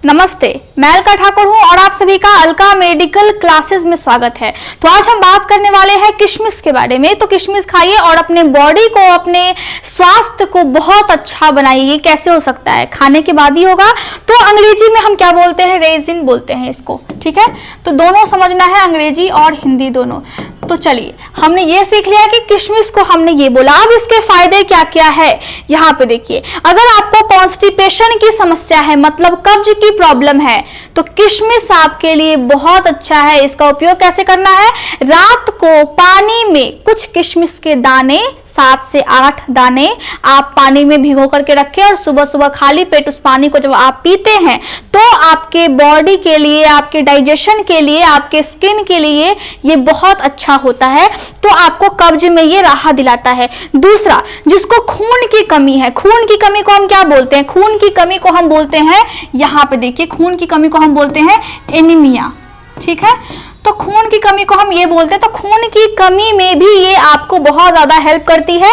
नमस्ते, मैं अलका ठाकुर हूं और आप सभी का अलका मेडिकल क्लासेस में स्वागत है। तो आज हम बात करने वाले हैं किशमिश के बारे में। तो किशमिश खाइए और अपने बॉडी को, अपने स्वास्थ्य को बहुत अच्छा बनाइए। कैसे हो सकता है? खाने के बाद ही होगा। तो अंग्रेजी में हम क्या बोलते हैं? रेजिन बोलते हैं इसको, ठीक है। तो दोनों समझना है, अंग्रेजी और हिंदी दोनों। तो चलिए, हमने ये सीख लिया कि किशमिश को हमने ये बोला। अब इसके फायदे क्या क्या है यहाँ पे देखिए। अगर आपको कॉन्स्टिपेशन की समस्या है, मतलब कब्ज की प्रॉब्लम है, तो किशमिश आपके लिए बहुत अच्छा है। इसका उपयोग कैसे करना है? रात को पानी में कुछ किशमिश के दाने, 7 से 8 दाने आप पानी में भिगो करके रखें और सुबह सुबह खाली पेट उस पानी को जब आप पीते हैं तो आपके बॉडी के लिए, आपके डाइजेशन के लिए, आपके स्किन के लिए ये बहुत अच्छा होता है। तो आपको कब्ज में ये राहत दिलाता है। दूसरा, जिसको खून की कमी है, खून की कमी को हम क्या बोलते हैं? खून की कमी को हम बोलते हैं, यहाँ पे देखिए, खून की कमी को हम बोलते हैं एनीमिया, ठीक है। तो खून की कमी को हम ये बोलते हैं। तो खून की कमी में भी ये आपको बहुत ज्यादा हेल्प करती है।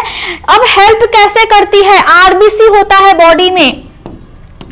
अब हेल्प कैसे करती है? आरबीसी होता है बॉडी में,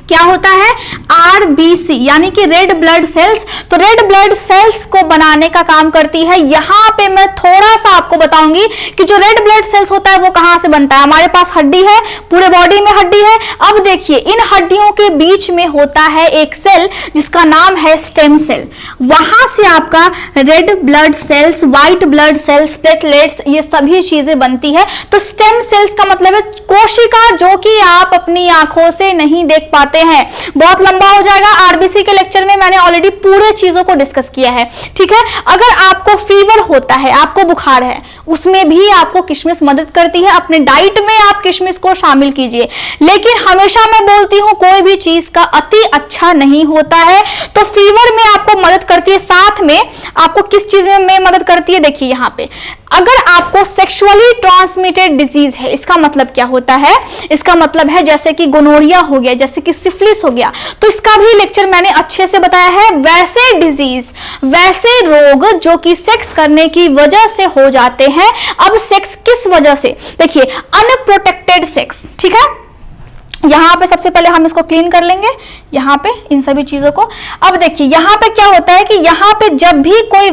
क्या होता है? आरबीसी यानी कि रेड ब्लड सेल्स। तो रेड ब्लड सेल्स को बनाने का काम करती है। यहां पे मैं थोड़ा सा आपको बताऊंगी कि जो रेड ब्लड सेल्स होता है वो कहां से बनता है। हमारे पास हड्डी है, पूरे बॉडी में हड्डी है। अब देखिए, इन हड्डियों के बीच में होता है एक सेल जिसका नाम है स्टेम सेल। वहां से आपका red blood cells, white blood cells, platelets, ये सभी चीजें बनती है। तो स्टेम सेल्स का मतलब है कोशिका, जो कि आप अपनी आंखों से नहीं देख पाते हैं। बहुत लंबा हो जाएगा। आरबीसी के लेक्चर में मैंने ऑलरेडी पूरे चीजों को डिस्कस किया है, ठीक है। अगर आपको फीवर होता है, आपको बुखार है, उसमें भी आपको किशमिश मदद करती है। अपने डाइट में आप किशमिश को शामिल कीजिए। लेकिन हमेशा मैं बोलती हूं, कोई भी चीज का अति अच्छा नहीं होता है। तो फीवर में आपको मदद करती है। साथ में आपको किस चीज में मदद करती है? देखिए यहाँ पे, अगर आपको सेक्सुअली ट्रांसमिटेड डिजीज है, इसका मतलब क्या होता है? इसका मतलब है जैसे कि गोनोरिया हो गया, जैसे कि सिफिलिस हो गया, तो इसका भी लेक्चर मैंने अच्छे से बताया है। वैसे डिजीज, वैसे रोग जो कि सेक्स करने की वजह से हो जाते हैं। अब सेक्स किस वजह से? देखिए, अनप्रोटेक्टेड सेक्स, ठीक है। यहां पे सबसे पहले हम इसको क्लीन कर लेंगे, यहां पे इन सभी चीजों को। अब देखिए, यहां पे क्या होता है कि यहां पे जब भी कोई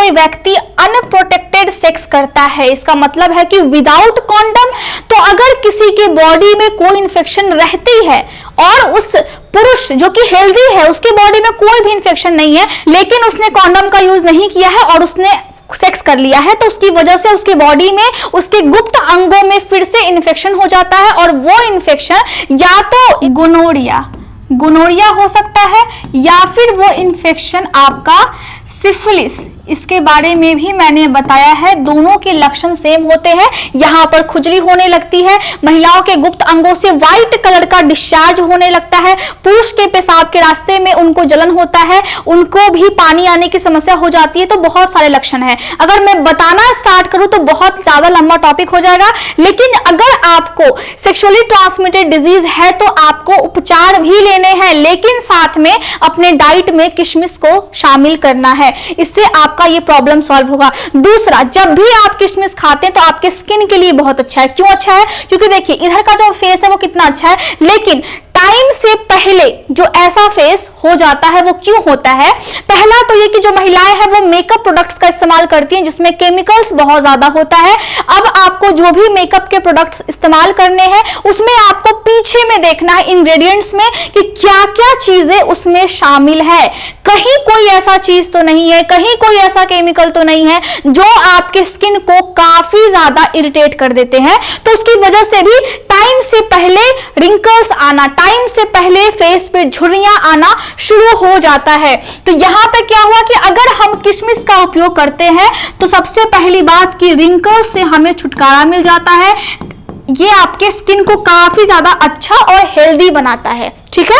व्यक्ति अनप्रोटेक्टेड सेक्स करता है, इसका मतलब है कि विदाउट कॉन्डम। तो अगर किसी के बॉडी में कोई इंफेक्शन रहती है और उस पुरुष जो कि हेल्दी है, उसके बॉडी में कोई भी इंफेक्शन नहीं है, लेकिन उसने कॉन्डम का यूज नहीं किया है और उसने सेक्स कर लिया है, तो उसकी वजह से उसके बॉडी में, उसके गुप्त अंगों में फिर से इन्फेक्शन हो जाता है। और वो इन्फेक्शन या तो गोनोरिया हो सकता है, या फिर वो इन्फेक्शन आपका सिफिलिस, इसके बारे में भी मैंने बताया है। दोनों के लक्षण सेम होते हैं। यहां पर खुजली होने लगती है, महिलाओं के गुप्त अंगों से व्हाइट कलर का डिस्चार्ज होने लगता है, पुरुष के पेशाब के रास्ते में उनको जलन होता है, उनको भी पानी आने की समस्या हो जाती है। तो बहुत सारे लक्षण हैं। अगर मैं बताना स्टार्ट करूं तो बहुत ज्यादा लंबा टॉपिक हो जाएगा। लेकिन अगर आपको सेक्सुअली ट्रांसमिटेड डिजीज है तो आपको उपचार भी लेने हैं, लेकिन साथ में अपने डाइट में किशमिश को शामिल करना है। इससे आपका ये प्रॉब्लम सॉल्व होगा। दूसरा, जब भी आप किशमिश खाते हैं तो आपके स्किन के लिए बहुत अच्छा है। क्यों अच्छा है? क्योंकि देखिए, इधर का जो फेस है वो कितना अच्छा है, लेकिन टाइम से पहले जो ऐसा फेस हो जाता है वो क्यों होता है? पहला तो ये कि जो महिलाएं हैं वो मेकअप प्रोडक्ट्स का इस्तेमाल करती हैं जिसमें केमिकल्स बहुत ज्यादा होता है। अब आपको जो भी मेकअप के प्रोडक्ट्स इस्तेमाल करने हैं उसमें आपको पीछे में देखना है इंग्रेडिएंट्स में कि क्या क्या चीजें उसमें शामिल है। कहीं कोई ऐसा चीज तो नहीं है, कहीं कोई ऐसा केमिकल तो नहीं है जो आपके स्किन को काफी ज्यादा इरिटेट कर देते हैं। तो उसकी वजह से भी टाइम से पहले रिंकल्स आना, टाइम से पहले फेस पे झुर्रियां आना शुरू हो जाता है। तो यहां पे क्या हुआ कि अगर हम किशमिश का उपयोग करते हैं तो सबसे पहली बात कि रिंकल्स से हमें छुटकारा मिल जाता है। ये आपके स्किन को काफी ज्यादा अच्छा और हेल्दी बनाता है, ठीक है।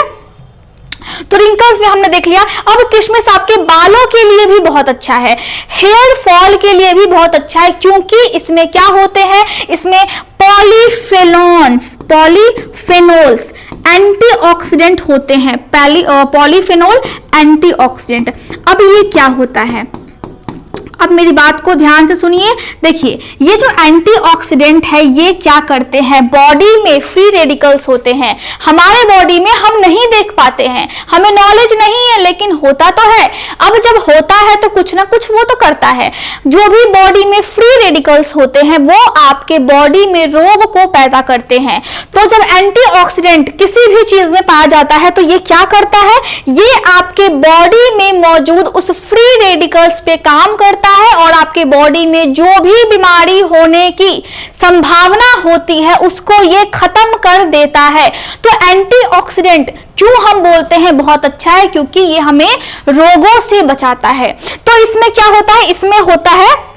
तो रिंकल्स में हमने देख लिया। अब किशमिश आपके बालों के लिए भी बहुत अच्छा है, हेयर फॉल के लिए भी बहुत अच्छा है, क्योंकि इसमें क्या होते हैं? इसमें पॉलीफेनोल्स एंटीऑक्सीडेंट होते हैं। Polyphenol antioxidant. अब ये क्या होता है? अब मेरी बात को ध्यान से सुनिए। देखिए, ये जो एंटीऑक्सीडेंट है ये क्या करते हैं, बॉडी में फ्री रेडिकल्स होते हैं, हमारे बॉडी में हम नहीं देख पाते हैं, हमें नॉलेज नहीं है, लेकिन होता तो है। अब जब होता है तो कुछ ना कुछ वो तो करता है। जो भी बॉडी में फ्री रेडिकल्स होते हैं वो आपके बॉडी में रोग को पैदा करते हैं। तो जब एंटीऑक्सीडेंट किसी भी चीज में पाया जाता है तो ये क्या करता है, ये आपके बॉडी में मौजूद उस फ्री रेडिकल्स पे काम करता है और आपके बॉडी में जो भी बीमारी होने की संभावना होती है उसको ये खत्म कर देता है। तो एंटीऑक्सीडेंट क्यों हम बोलते हैं बहुत अच्छा है, क्योंकि ये हमें रोगों से बचाता है। तो इसमें क्या होता है, इसमें होता है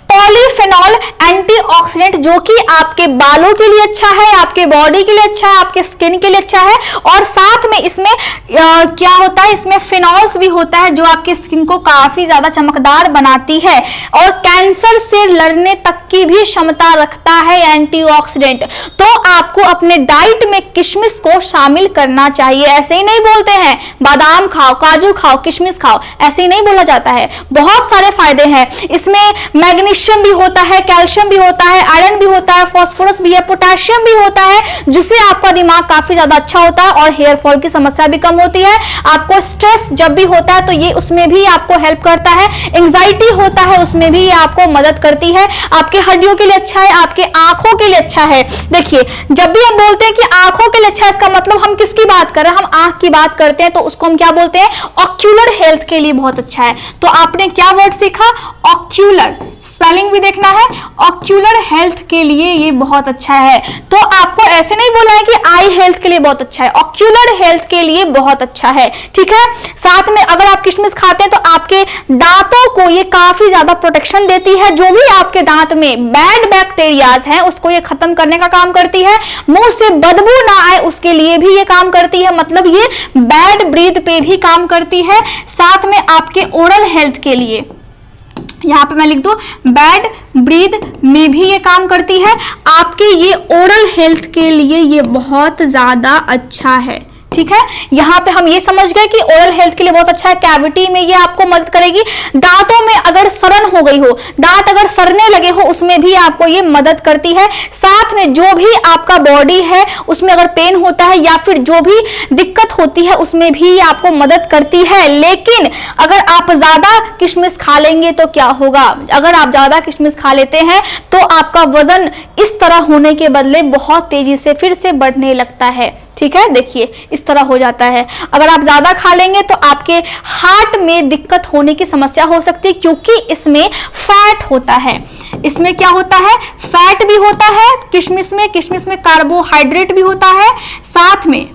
पॉलीफेनॉल एंटीऑक्सीडेंट, जो कि आपके बालों के लिए अच्छा है, आपके बॉडी के लिए अच्छा है, आपके स्किन के लिए अच्छा है। और साथ में इसमें क्या होता है, इसमें फिनॉल्स भी होता है जो आपके स्किन को काफी ज्यादा चमकदार बनाती है और कैंसर से लड़ने तक की भी क्षमता रखता है एंटीऑक्सीडेंट। तो आपको अपने डाइट में किशमिश को शामिल करना चाहिए। ऐसे ही नहीं बोलते हैं बादाम खाओ, काजू खाओ, किशमिश खाओ, ऐसे ही नहीं बोला जाता है। बहुत सारे फायदे हैं इसमें। मैग्नीशियम भी होता है, कैल्शियम भी होता है, आयरन भी होता है, फास्फोरस भी है, पोटेशियम भी होता है, जिससे आपका दिमाग काफी ज्यादा अच्छा होता है और हेयर फॉल की समस्या भी कम होती है। आपको स्ट्रेस जब भी होता है तो ये उसमें भी आपको हेल्प करता है। एंजाइटी होता है उसमें भी ये आपको मदद करती है। आपके हड्डियों के लिए अच्छा है, आपके आंखों के लिए अच्छा है। देखिए, जब भी हम बोलते हैं कि आंखों के लिए अच्छा है, इसका मतलब हम किसकी बात कर रहे हैं, हम आंख की बात करते हैं। तो उसको हम क्या बोलते हैं, ऑक्यूलर हेल्थ के लिए बहुत अच्छा है। तो आपने क्या वर्ड सीखा, ऑक्यूलर, स्पेलिंग भी देखना है। ऑक्यूलर हेल्थ के लिए ये बहुत अच्छा है। तो आपको ऐसे नहीं बोला है कि आई हेल्थ के लिए बहुत अच्छा है, ऑक्यूलर हेल्थ के लिए बहुत अच्छा है, ठीक है। साथ में अगर आप किशमिश खाते हैं तो आपके दांतों को ये काफी ज्यादा प्रोटेक्शन देती है। जो भी आपके दांत में बैड बैक्टीरियाज हैं उसको ये खत्म करने का काम करती है। मुंह से बदबू ना आए उसके लिए भी ये काम करती है, मतलब ये बैड ब्रीथ पे भी काम करती है। साथ में आपके ओरल हेल्थ के लिए, यहां पे मैं लिख दूं, बैड ब्रीथ में भी ये काम करती है। आपके ये ओरल हेल्थ के लिए ये बहुत ज्यादा अच्छा है, ठीक है। यहाँ पे हम ये समझ गए कि ओरल हेल्थ के लिए बहुत अच्छा है। कैविटी में ये आपको मदद करेगी। दांतों में अगर सड़न हो गई हो, दांत अगर सड़ने लगे हो, उसमें भी आपको ये मदद करती है। साथ में जो भी आपका बॉडी है उसमें अगर पेन होता है या फिर जो भी दिक्कत होती है उसमें भी आपको मदद करती है। लेकिन अगर आप ज्यादा किशमिश खा लेंगे तो क्या होगा, अगर आप ज्यादा किशमिश खा लेते हैं तो आपका वजन इस तरह होने के बदले बहुत तेजी से फिर से बढ़ने लगता है, ठीक है। देखिए, इस तरह हो जाता है। अगर आप ज्यादा खा लेंगे तो आपके हार्ट में दिक्कत होने की समस्या हो सकती है, क्योंकि इसमें फैट होता है। इसमें क्या होता है, फैट भी होता है किशमिश में कार्बोहाइड्रेट भी होता है। साथ में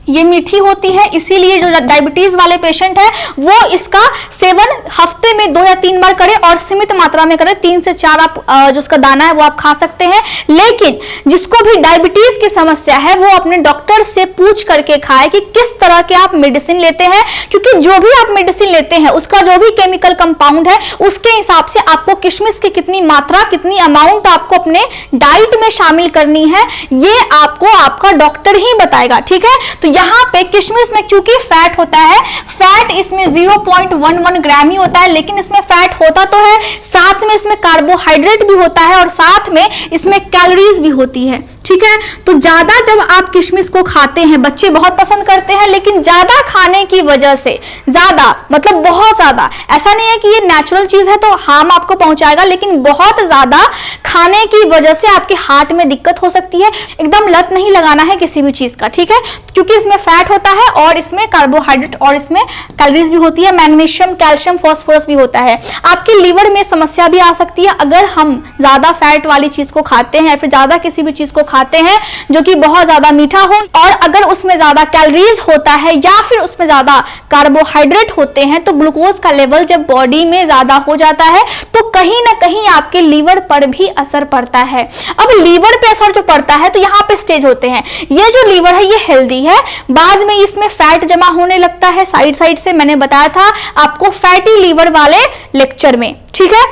ये मीठी होती है, इसीलिए जो डायबिटीज वाले पेशेंट है वो इसका सेवन हफ्ते में 2 या 3 बार करें और सीमित मात्रा में करें। 3 से 4 आप जो उसका दाना है वो आप खा सकते हैं। लेकिन जिसको भी डायबिटीज की समस्या है वो अपने डॉक्टर से पूछ करके खाए कि किस तरह के आप मेडिसिन लेते हैं, क्योंकि जो भी आप मेडिसिन लेते हैं उसका जो भी केमिकल कंपाउंड है उसके हिसाब से आपको किशमिश की कितनी मात्रा, कितनी अमाउंट आपको अपने डाइट में शामिल करनी है, ये आपको आपका डॉक्टर ही बताएगा, ठीक है। तो यहाँ पे किशमिश में चूंकि फैट होता है, फैट इसमें 0.11 ग्राम ही होता है, लेकिन इसमें फैट होता तो है, साथ में इसमें कार्बोहाइड्रेट भी होता है और साथ में इसमें कैलोरीज भी होती है, ठीक है। तो ज्यादा जब आप किशमिश को खाते हैं, बच्चे बहुत पसंद करते हैं, लेकिन ज्यादा खाने की वजह से, ज्यादा मतलब बहुत ज्यादा, ऐसा नहीं है कि ये नेचुरल चीज है तो हार्म आपको पहुंचाएगा, लेकिन बहुत ज्यादा खाने की वजह से आपके हार्ट में दिक्कत हो सकती है। एकदम लत नहीं लगाना है किसी भी चीज का, ठीक है, क्योंकि इसमें फैट होता है और इसमें कार्बोहाइड्रेट और इसमें कैलोरीज भी होती है, मैग्नीशियम, कैल्शियम, फास्फोरस भी होता है। आपके लीवर में समस्या भी आ सकती है अगर हम ज्यादा फैट वाली चीज को खाते हैं या फिर ज्यादा किसी भी चीज को खाते हैं जो कि बहुत ज्यादा मीठा हो, और अगर उसमें ज्यादा कैलोरीज होता है या फिर उसमें ज्यादा कार्बोहाइड्रेट होते हैं तो ग्लूकोज का लेवल जब बॉडी में ज्यादा हो जाता है तो कहीं ना कहीं आपके लीवर पर भी असर पड़ता है। अब लीवर पे असर जो पड़ता है तो यहाँ पे स्टेज होते हैं। ये जो लीवर है ये हेल्दी है, बाद में इसमें फैट जमा होने लगता है साइड साइड से, मैंने बताया था आपको फैटी लीवर वाले लेक्चर में, ठीक है।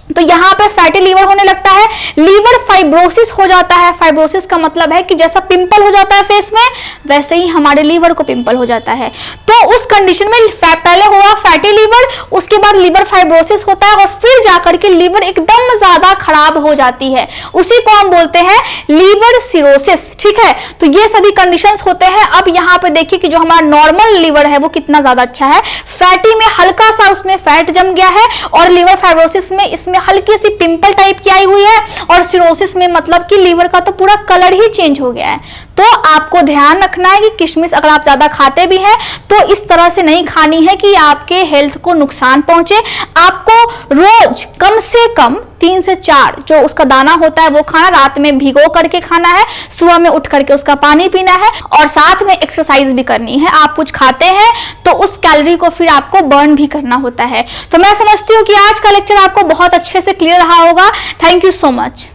तो यहाँ पे फैटी लीवर होने लगता है, लीवर फाइब्रोसिस हो जाता है। फाइब्रोसिस का मतलब है कि जैसा पिंपल हो जाता है फेस में, वैसे ही हमारे लीवर को पिंपल हो जाता है। तो उस कंडीशन में पहले हुआ फैटी लीवर, उसके बाद लीवर फाइब्रोसिस होता है और फिर जाकर के लीवर एकदम ज्यादा खराब हो जाती है, उसी को हम बोलते हैं लीवर सिरोसिस। ठीक है, तो ये सभी कंडीशंस होते हैं। अब यहाँ पे देखिए कि जो हमारा नॉर्मल लीवर है वो कितना ज्यादा अच्छा है, फैटी में हल्का सा उसमें फैट जम गया है, और लीवर फाइब्रोसिस में इसमें हल्की सी पिंपल टाइप की आई हुई है, और सिरोसिस में मतलब कि लीवर का तो पूरा कलर ही चेंज हो गया है। तो आपको ध्यान रखना है कि किशमिश अगर आप ज्यादा खाते भी हैं तो इस तरह से नहीं खानी है कि आपके हेल्थ को नुकसान पहुंचे। आपको रोज कम से कम 3 से 4 जो उसका दाना होता है वो खाना, रात में भिगो करके खाना है, सुबह में उठ करके उसका पानी पीना है, और साथ में एक्सरसाइज भी करनी है। आप कुछ खाते हैं तो उस कैलोरी को फिर आपको बर्न भी करना होता है। तो मैं समझती हूँ कि आज का लेक्चर आपको बहुत अच्छे से क्लियर रहा होगा। Thank you so much.